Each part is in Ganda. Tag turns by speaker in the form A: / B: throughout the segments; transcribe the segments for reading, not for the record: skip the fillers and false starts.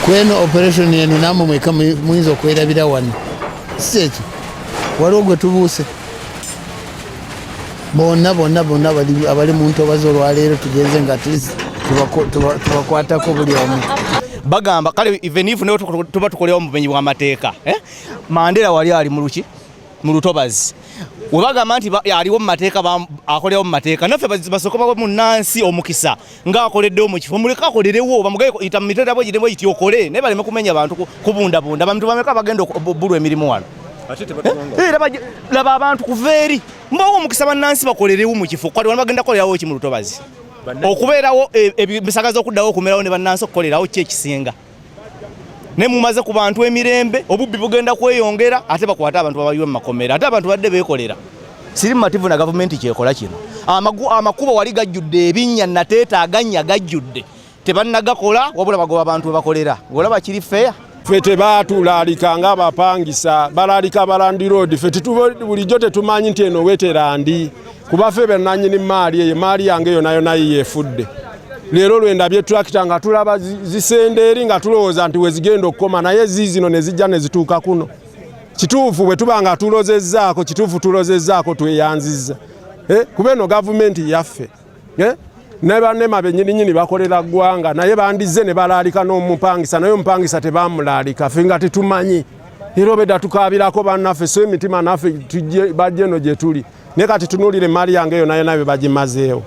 A: kweno operation yenu namwe mweka muyinza okwerabira wano si ekyo waliwo gwe tubuuse bonna abali mu ntobazi olwaleero tugenze nga tubakwatako buli omu
B: bagamba kale even if ne tuba tukolewa omubenyi bw'amateeka Mandela wali ali mu lutobazi webagamba nti aliwo mu mateeka akolewo mu mateeka naffe basokoba mu nansi omukisa ng'akoleddewo mu kifo muleka akolerewo bamugaye ita mu mitendera bwe giremo iti okole naye baleme kumenya abantu kubundabunda bantu bameka bagenda obbulwa emirimu wano laba abantu kuva eri mbawo omukisa bannansi bakolerewo mu kifo kwali bagenda kukolerawo ki mu lutobazi okubeerawo ebisagaza okuddawo okumerawo ne bannansi okukolerawo ki ekisinga ne mumaze ku bantu emirembe obubbi bugenda kweyongera ate bakwata abantu babayiwe mu makomera ate abantu badde beekolera siri mativu na gavumenti kyekola kino amakubo wali gajjudde ebinnya nateetaaganya gajjudde tebannagakola wabula bagoba abantu bebakolera olaba kiri feya
C: ffe tebaatulaalika ng'abapangisa balaalika balandi road ffe bulijjo tetumanyi nti eno weterandi kuba ffe bennannyini maali eyo maali yange yona yeefudde leero lwendabye tractor nga tulaba zisendeeri nga tulowooza nti wezigenda okukoma naye ziizino ne zijja ne zituuka kuno kituufu bwe tuba nga tulozezzaako tweyanzizza kuba eno gavumenti yaffe ne bannema bennyininyini bakolera ggwanga naye bandizze ne balaalika n'omupangisa naye omupangisa tebamulaalika ffe nga tetumanyi era obedda tukaabirako bannaffe so emitima naffe bajje eno gye tuli naye kati tunuulire emaali yange yona be bagimazeewo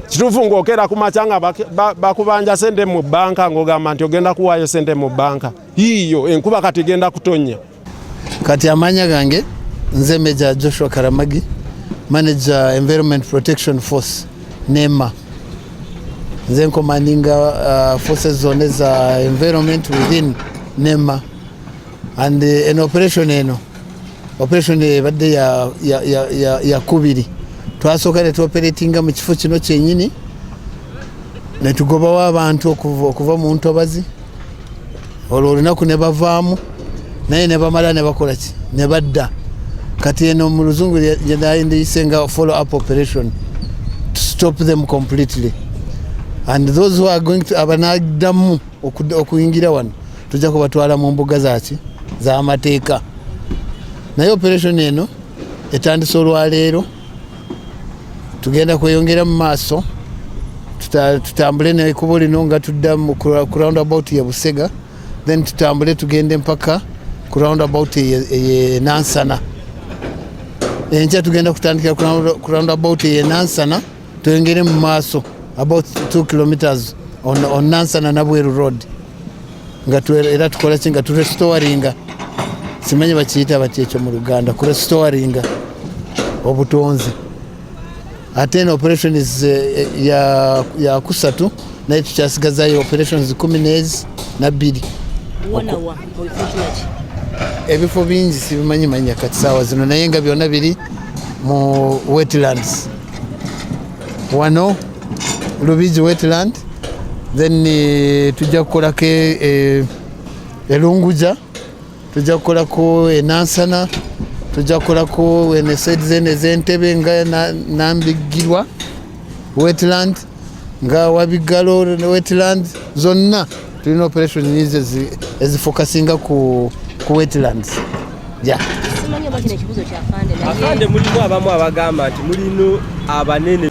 C: kituufu ng'okera ku makya nga bakubanja sente mu bbanka ng'ogamba nti ogenda kuwaayo sente mu bbanka yiyo enkuba kati genda kutonnya
A: kati amanya gange nze Major Joshua Karamagi manager Environment Protection Force NEMA nze nkomandinga forces zone za environment within NEMA and an operation ebadde ya kubiri twasooka ne tuoperatinga mu kifo kino kyennyini ne tugobawo abantu okuva mu ntobazi olwo olunaku ne bavaamu naye ne bamala ne bakola ki ne badda kati eno mu luzungu yendiyise nga follow up operation to stop them completely and those who are going to abanaddamu okuyingira wano tujja kubatwala mu mbuga z'amateeka naye operation eno etandise olwaleero tugenda kweyongera mu maaso tutambule n'ekkubo lino nga tudda ku roundabout ya Busega then tutambule tugende mpaka ku roundabout ye Nansana enkya tugenda kutandikira ku roundabout ye Nansana tuyongere mu maaso about 2 kilometers on Nansana Nabweru road nga era tukola ki nga turestoringa simanyi bakiyita bati ekyo mu Luganda kurestoringa obutonzi ate eno operation is ya kusatu naye tukyasigazayo operations 12 ebifo bingi sibimanyi kati saawa zino naye nga byonna biri mu wetlands wano lubigi wetland then tujja kukolako elunguja tujja kukolako enansana tujja kukolako eneside zene ez'entebe nga nambigirwa wetland nga wabigalo wetland zonna tulina operation nyingi ezifokasinga ku wetlands
D: afande mulimu abamu abagamba nti mulino abanene